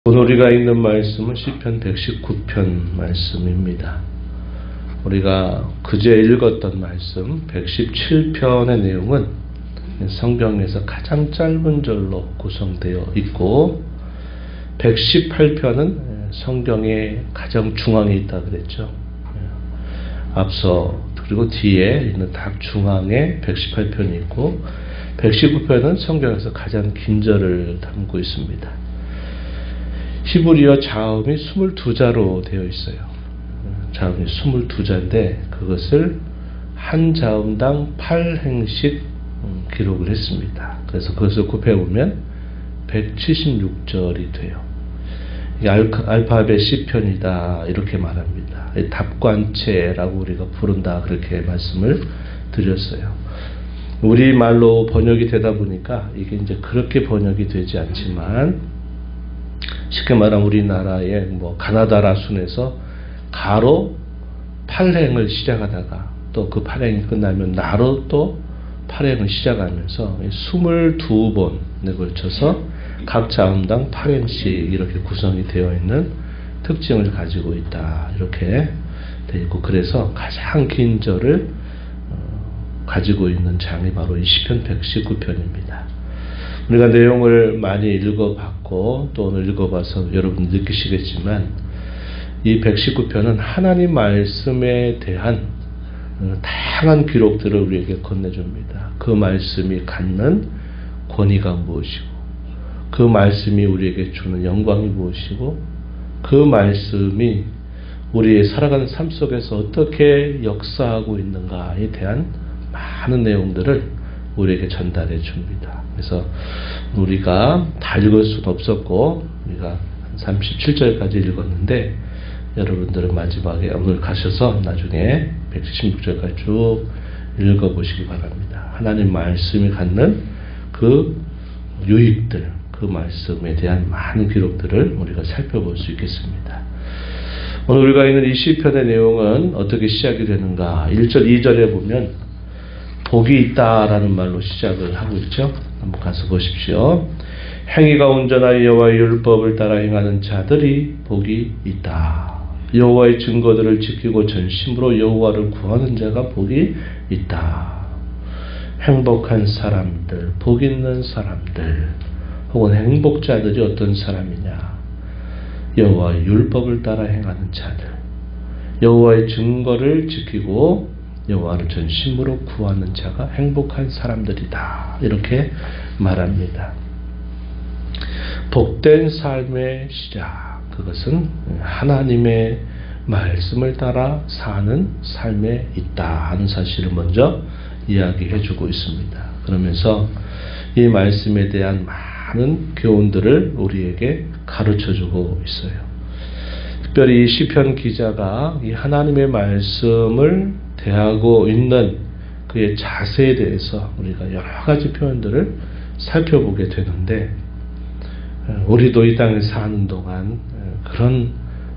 오늘 우리가 읽는 말씀은 시편 119편 말씀입니다. 우리가 그제 읽었던 말씀 117편의 내용은 성경에서 가장 짧은 절로 구성되어 있고 118편은 성경의 가장 중앙에 있다 그랬죠. 앞서 그리고 뒤에 있는 딱 중앙에 118편이 있고 119편은 성경에서 가장 긴 절을 담고 있습니다. 히브리어 자음이 22자로 되어 있어요. 자음이 22자인데 그것을 한 자음당 8행씩 기록을 했습니다. 그래서 그것을 곱해보면 176절이 돼요. 이게 알파벳 C편이다 이렇게 말합니다. 답관체라고 우리가 부른다 그렇게 말씀을 드렸어요. 우리말로 번역이 되다 보니까 이게 이제 그렇게 번역이 되지 않지만 쉽게 말하면 우리나라의 가나다라 순에서 가로 8행을 시작하다가 또 그 8행이 끝나면 나로 또 8행을 시작하면서 22번에 걸쳐서 각 자음당 8행씩 이렇게 구성이 되어 있는 특징을 가지고 있다 이렇게 되어 있고, 그래서 가장 긴 절을 가지고 있는 장이 바로 이 시편 119편입니다. 우리가 내용을 많이 읽어봤고 또 오늘 읽어봐서 여러분 느끼시겠지만 이 119편은 하나님 말씀에 대한 다양한 기록들을 우리에게 건네줍니다. 그 말씀이 갖는 권위가 무엇이고 그 말씀이 우리에게 주는 영광이 무엇이고 그 말씀이 우리의 살아가는 삶 속에서 어떻게 역사하고 있는가에 대한 많은 내용들을 우리에게 전달해 줍니다. 그래서 우리가 다 읽을 수는 없었고 우리가 37절까지 읽었는데 여러분들은 마지막에 오늘 가셔서 나중에 116절까지 쭉 읽어보시기 바랍니다. 하나님 말씀이 갖는 그 유익들, 그 말씀에 대한 많은 기록들을 우리가 살펴볼 수 있겠습니다. 오늘 우리가 읽는 이 시편의 내용은 어떻게 시작이 되는가? 1절, 2절에 보면 복이 있다라는 말로 시작을 하고 있죠. 한번 가서 보십시오. 행위가 온전하여 여호와의 율법을 따라 행하는 자들이 복이 있다. 여호와의 증거들을 지키고 전심으로 여호와를 구하는 자가 복이 있다. 행복한 사람들, 복 있는 사람들, 혹은 행복자들이 어떤 사람이냐? 여호와의 율법을 따라 행하는 자들, 여호와의 증거를 지키고 여호와를 전심으로 구하는 자가 행복한 사람들이다 이렇게 말합니다. 복된 삶의 시작, 그것은 하나님의 말씀을 따라 사는 삶에 있다 하는 사실을 먼저 이야기해 주고 있습니다. 그러면서 이 말씀에 대한 많은 교훈들을 우리에게 가르쳐 주고 있어요. 특별히 이 시편 기자가 이 하나님의 말씀을 대하고 있는 그의 자세에 대해서 우리가 여러 가지 표현들을 살펴보게 되는데, 우리도 이 땅에 사는 동안 그런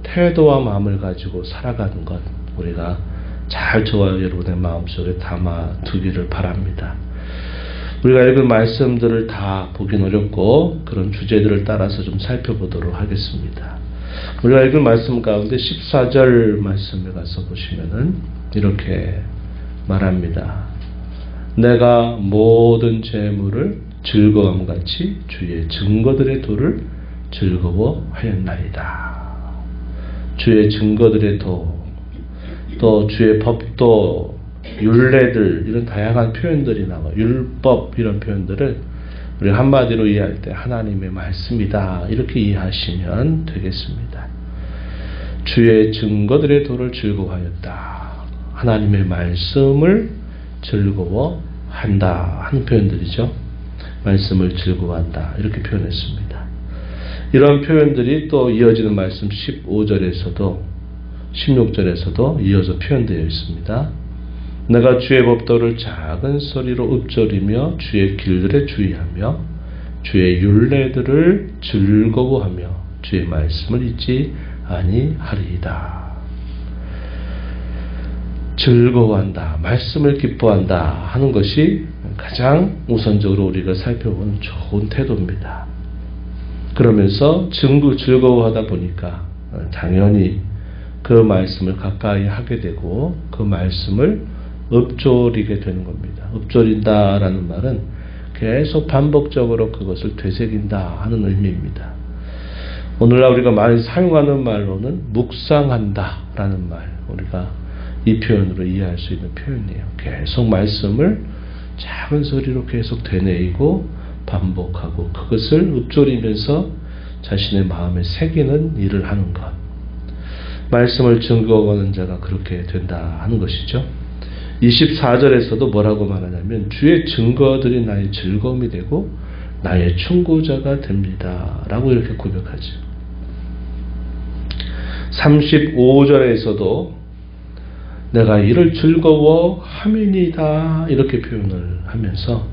태도와 마음을 가지고 살아가는 것 우리가 잘 저와 여러분의 마음속에 담아두기를 바랍니다. 우리가 읽은 말씀들을 다 보긴 어렵고 그런 주제들을 따라서 좀 살펴보도록 하겠습니다. 우리가 읽은 말씀 가운데 14절 말씀에 가서 보시면은 이렇게 말합니다. 내가 모든 재물을 즐거움같이 주의 증거들의 도를 즐거워하였나이다. 주의 증거들의 도, 또 주의 법도, 율례들, 이런 다양한 표현들이 나와요. 율법 이런 표현들을 우리 한마디로 이해할 때 하나님의 말씀이다 이렇게 이해하시면 되겠습니다. 주의 증거들의 도를 즐거워하였다. 하나님의 말씀을 즐거워한다 하는 표현들이죠. 말씀을 즐거워한다 이렇게 표현했습니다. 이런 표현들이 또 이어지는 말씀 15절에서도 16절에서도 이어서 표현되어 있습니다. 내가 주의 법도를 작은 소리로 읊조리며 주의 길들에 주의하며 주의 율례들을 즐거워하며 주의 말씀을 잊지 아니하리이다. 즐거워한다, 말씀을 기뻐한다 하는 것이 가장 우선적으로 우리가 살펴보는 좋은 태도입니다. 그러면서 즐거워하다 보니까 당연히 그 말씀을 가까이 하게 되고 그 말씀을 읊조리게 되는 겁니다. 읊조린다라는 말은 계속 반복적으로 그것을 되새긴다 하는 의미입니다. 오늘날 우리가 많이 사용하는 말로는 묵상한다 라는 말, 우리가 이 표현으로 이해할 수 있는 표현이에요. 계속 말씀을 작은 소리로 계속 되뇌이고 반복하고 그것을 읊조리면서 자신의 마음에 새기는 일을 하는 것. 말씀을 증거하는 자가 그렇게 된다 하는 것이죠. 24절에서도 뭐라고 말하냐면 주의 증거들이 나의 즐거움이 되고 나의 충고자가 됩니다 라고 이렇게 고백하죠. 35절에서도 내가 이를 즐거워함이니이다 이렇게 표현을 하면서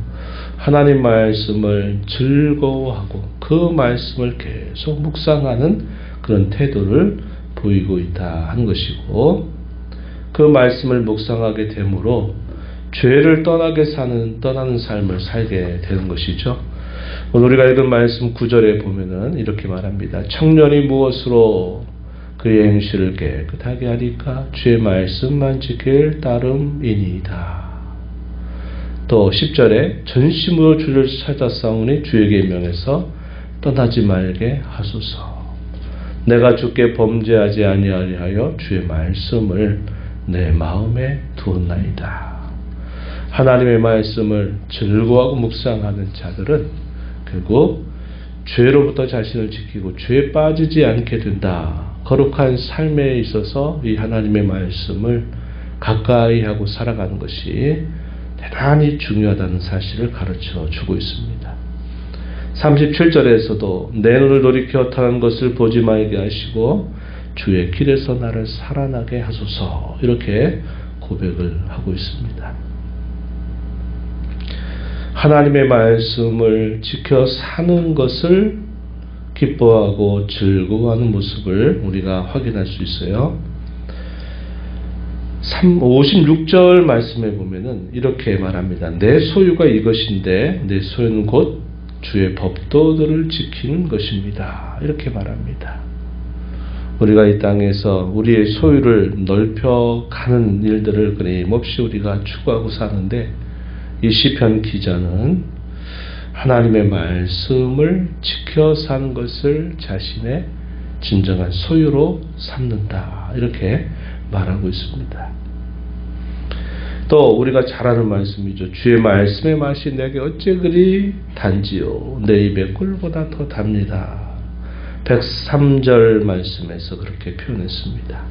하나님 말씀을 즐거워하고 그 말씀을 계속 묵상하는 그런 태도를 보이고 있다 하는 것이고, 그 말씀을 묵상하게 되므로 죄를 떠나는 삶을 살게 되는 것이죠. 오늘 우리가 읽은 말씀 9절에 보면은 이렇게 말합니다. 청년이 무엇으로 그의 행실을 깨끗하게 하리까? 주의 말씀만 지킬 따름이니이다. 또 10절에 전심으로 주를 찾아싸우니 주에게 명해서 떠나지 말게 하소서. 내가 주께 범죄하지 아니하려 하여 주의 말씀을 내 마음에 두었나이다. 하나님의 말씀을 즐거워하고 묵상하는 자들은 결국 죄로부터 자신을 지키고 죄에 빠지지 않게 된다. 거룩한 삶에 있어서 이 하나님의 말씀을 가까이 하고 살아가는 것이 대단히 중요하다는 사실을 가르쳐 주고 있습니다. 37절에서도 내 눈을 돌이켜 타는 것을 보지 말게 하시고 주의 길에서 나를 살아나게 하소서 이렇게 고백을 하고 있습니다. 하나님의 말씀을 지켜 사는 것을 기뻐하고 즐거워하는 모습을 우리가 확인할 수 있어요. 56절 말씀에 보면은 이렇게 말합니다. 내 소유가 이것인데 내 소유는 곧 주의 법도들을 지키는 것입니다. 이렇게 말합니다. 우리가 이 땅에서 우리의 소유를 넓혀가는 일들을 끊임없이 우리가 추구하고 사는데, 이 시편 기자는 하나님의 말씀을 지켜 사는 것을 자신의 진정한 소유로 삼는다 이렇게 말하고 있습니다. 또 우리가 잘 아는 말씀이죠. 주의 말씀의 맛이 내게 어째 그리 단지요 내 입의 꿀보다 더 답니다. 103절 말씀에서 그렇게 표현했습니다.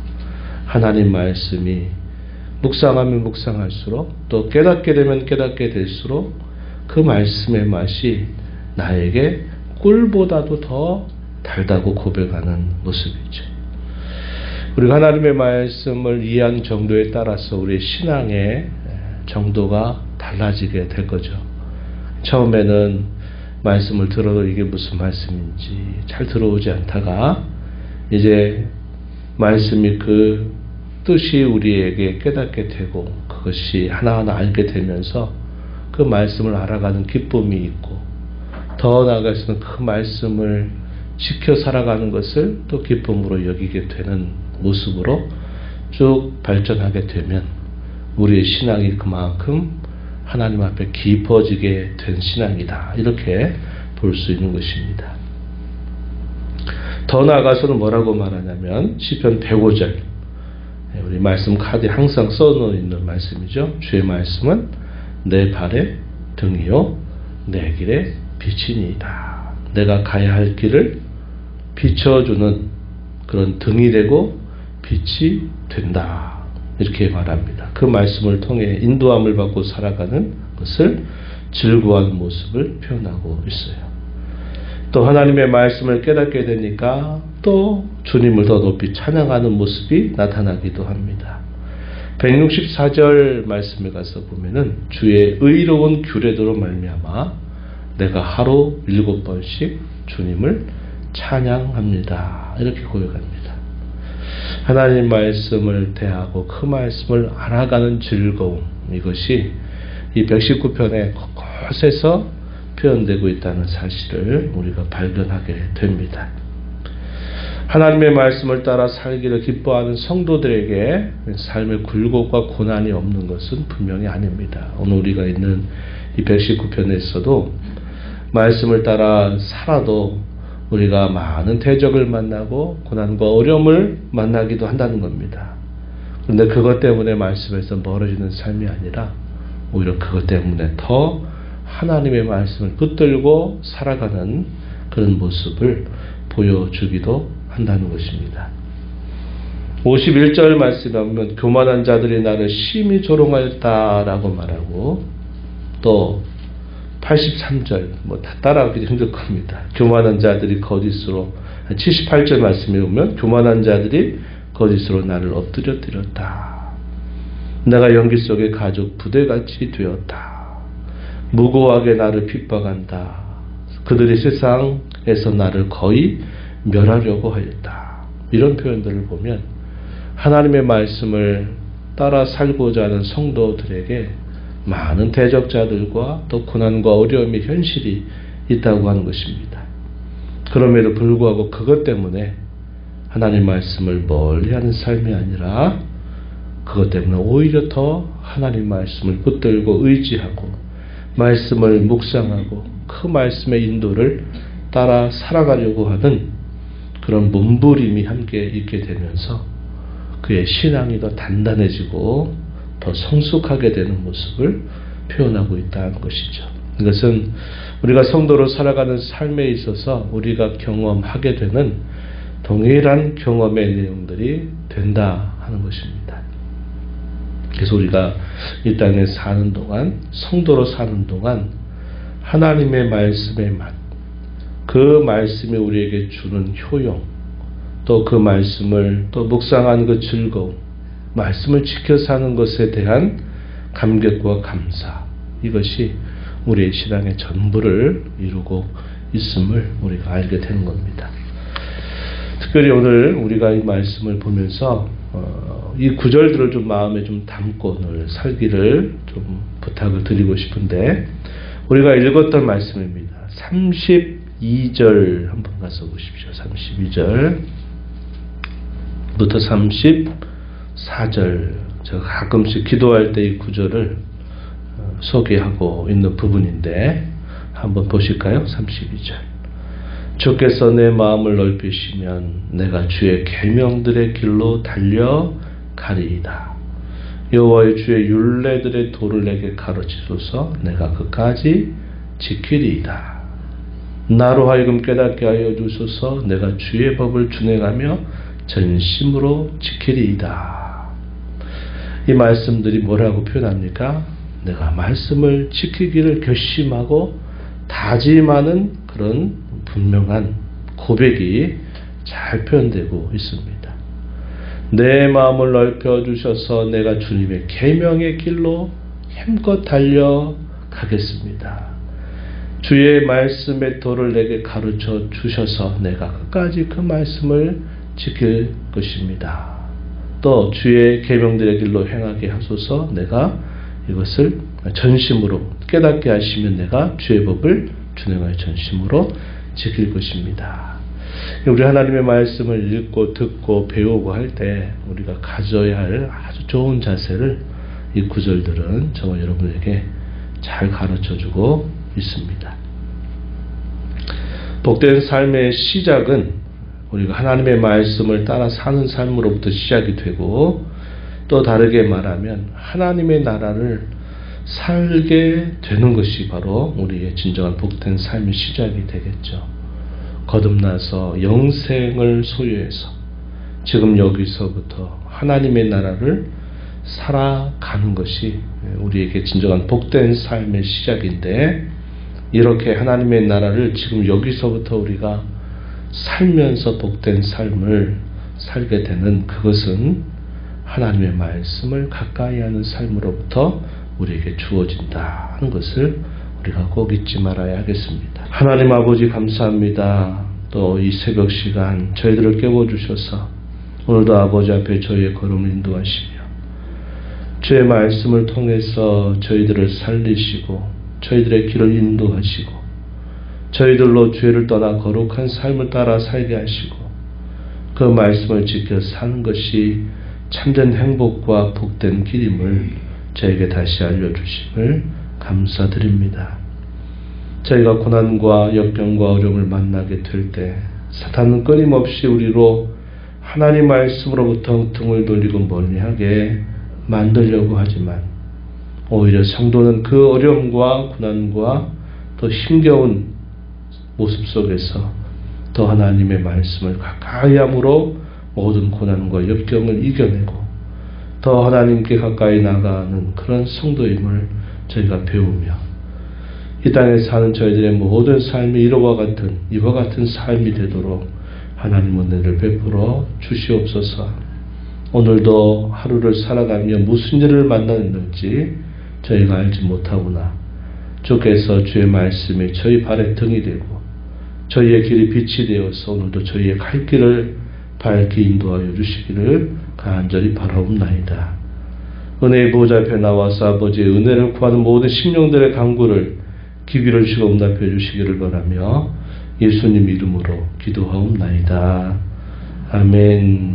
하나님 말씀이 묵상하면 묵상할수록 또 깨닫게 되면 깨닫게 될수록 그 말씀의 맛이 나에게 꿀보다도 더 달다고 고백하는 모습이죠. 우리가 하나님의 말씀을 이해하는 정도에 따라서 우리의 신앙의 정도가 달라지게 될 거죠. 처음에는 말씀을 들어도 이게 무슨 말씀인지 잘 들어오지 않다가 이제 말씀이 그 뜻이 우리에게 깨닫게 되고 그것이 하나하나 알게 되면서 그 말씀을 알아가는 기쁨이 있고, 더 나아가서는 그 말씀을 지켜 살아가는 것을 또 기쁨으로 여기게 되는 모습으로 쭉 발전하게 되면 우리의 신앙이 그만큼 하나님 앞에 깊어지게 된 신앙이다 이렇게 볼 수 있는 것입니다. 더 나아가서는 뭐라고 말하냐면 시편 105절, 우리 말씀 카드에 항상 써놓어 있는 말씀이죠. 주의 말씀은 내 발의 등이요 내 길의 빛이니이다. 내가 가야 할 길을 비춰주는 그런 등이 되고 빛이 된다 이렇게 말합니다. 그 말씀을 통해 인도함을 받고 살아가는 것을 즐거워하는 모습을 표현하고 있어요. 또 하나님의 말씀을 깨닫게 되니까 또 주님을 더 높이 찬양하는 모습이 나타나기도 합니다. 164절 말씀에 가서 보면은 주의 의로운 규례대로 말미암아 내가 하루 7번씩 주님을 찬양합니다 이렇게 고백합니다. 하나님 말씀을 대하고 그 말씀을 알아가는 즐거움, 이것이 이 119편의 곳곳에서 표현되고 있다는 사실을 우리가 발견하게 됩니다. 하나님의 말씀을 따라 살기를 기뻐하는 성도들에게 삶의 굴곡과 고난이 없는 것은 분명히 아닙니다. 오늘 우리가 있는 이 119편에서도 말씀을 따라 살아도 우리가 많은 대적을 만나고 고난과 어려움을 만나기도 한다는 겁니다. 그런데 그것 때문에 말씀에서 멀어지는 삶이 아니라 오히려 그것 때문에 더 하나님의 말씀을 붙들고 살아가는 그런 모습을 보여주기도 한다는 것입니다. 51절 말씀에 보면 교만한 자들이 나를 심히 조롱하였다라고 말하고, 또 83절 다 따라하기 힘들 겁니다. 교만한 자들이 거짓으로, 78절 말씀에 보면 교만한 자들이 거짓으로 나를 엎드려 드렸다. 내가 연기 속에 가죽 부대같이 되었다. 무고하게 나를 핍박한다. 그들이 세상에서 나를 거의 멸하려고 하였다. 이런 표현들을 보면 하나님의 말씀을 따라 살고자 하는 성도들에게 많은 대적자들과 또 고난과 어려움의 현실이 있다고 하는 것입니다. 그럼에도 불구하고 그것 때문에 하나님 말씀을 멀리하는 삶이 아니라 그것 때문에 오히려 더 하나님 말씀을 붙들고 의지하고 말씀을 묵상하고 그 말씀의 인도를 따라 살아가려고 하는 그런 몸부림이 함께 있게 되면서 그의 신앙이 더 단단해지고 더 성숙하게 되는 모습을 표현하고 있다는 것이죠. 이것은 우리가 성도로 살아가는 삶에 있어서 우리가 경험하게 되는 동일한 경험의 내용들이 된다 하는 것입니다. 그래서 우리가 이 땅에 사는 동안, 성도로 사는 동안 하나님의 말씀의 맛, 그 말씀이 우리에게 주는 효용, 또 그 말씀을 또 묵상하는 그 즐거움, 말씀을 지켜 사는 것에 대한 감격과 감사, 이것이 우리의 신앙의 전부를 이루고 있음을 우리가 알게 되는 겁니다. 특별히 오늘 우리가 이 말씀을 보면서 이 구절들을 좀 마음에 좀 담고 오늘 살기를 좀 부탁을 드리고 싶은데, 우리가 읽었던 말씀입니다. 32절 한번 가서 보십시오. 32절부터 34절. 제가 가끔씩 기도할 때 이 구절을 소개하고 있는 부분인데 한번 보실까요? 32절. 주께서 내 마음을 넓히시면 내가 주의 계명들의 길로 달려가리이다. 여호와의 주의 율례들의 도를 내게 가르치소서. 내가 그까지 지키리이다. 나로 하여금 깨닫게 하여 주소서. 내가 주의 법을 준행하며 전심으로 지키리이다. 이 말씀들이 뭐라고 표현합니까? 내가 말씀을 지키기를 결심하고 다짐하는 그런 분명한 고백이 잘 표현되고 있습니다. 내 마음을 넓혀 주셔서 내가 주님의 계명의 길로 힘껏 달려가겠습니다. 주의 말씀의 도를 내게 가르쳐 주셔서 내가 끝까지 그 말씀을 지킬 것입니다. 또 주의 계명들의 길로 행하게 하소서. 내가 이것을 전심으로 깨닫게 하시면 내가 주의 법을 준행하여 전심으로 지킬 것입니다. 우리 하나님의 말씀을 읽고 듣고 배우고 할 때 우리가 가져야 할 아주 좋은 자세를 이 구절들은 저와 여러분에게 잘 가르쳐주고 있습니다. 복된 삶의 시작은 우리가 하나님의 말씀을 따라 사는 삶으로부터 시작이 되고, 또 다르게 말하면 하나님의 나라를 살게 되는 것이 바로 우리의 진정한 복된 삶의 시작이 되겠죠. 거듭나서 영생을 소유해서 지금 여기서부터 하나님의 나라를 살아가는 것이 우리에게 진정한 복된 삶의 시작인데, 이렇게 하나님의 나라를 지금 여기서부터 우리가 살면서 복된 삶을 살게 되는 그것은 하나님의 말씀을 가까이 하는 삶으로부터 우리에게 주어진다 하는 것을 우리가 꼭 잊지 말아야 하겠습니다. 하나님 아버지 감사합니다. 또 이 새벽 시간 저희들을 깨워주셔서 오늘도 아버지 앞에 저희의 걸음을 인도하시며 주의 말씀을 통해서 저희들을 살리시고 저희들의 길을 인도하시고 저희들로 죄를 떠나 거룩한 삶을 따라 살게 하시고 그 말씀을 지켜 사는 것이 참된 행복과 복된 길임을 저에게 다시 알려주심을 감사드립니다. 저희가 고난과 역경과 어려움을 만나게 될 때 사탄은 끊임없이 우리로 하나님 말씀으로부터 등을 돌리고 멀리하게 만들려고 하지만 오히려 성도는 그 어려움과 고난과 더 힘겨운 모습 속에서 더 하나님의 말씀을 가까이 함으로 모든 고난과 역경을 이겨내고 더 하나님께 가까이 나가는 그런 성도임을 저희가 배우며 이 땅에 사는 저희들의 모든 삶이 이와 같은 삶이 되도록 하나님 은혜를 베풀어 주시옵소서. 오늘도 하루를 살아가며 무슨 일을 만났는지 저희가 알지 못하구나. 주께서 주의 말씀이 저희 발의 등이 되고 저희의 길이 빛이 되어서 오늘도 저희의 갈 길을 밝게 인도하여 주시기를 간절히 바라옵나이다. 은혜의 보좌 앞에 나와서 아버지의 은혜를 구하는 모든 심령들의 간구를 귀 기울여 주시고 응답해 주시기를 바라며 예수님 이름으로 기도하옵나이다. 아멘.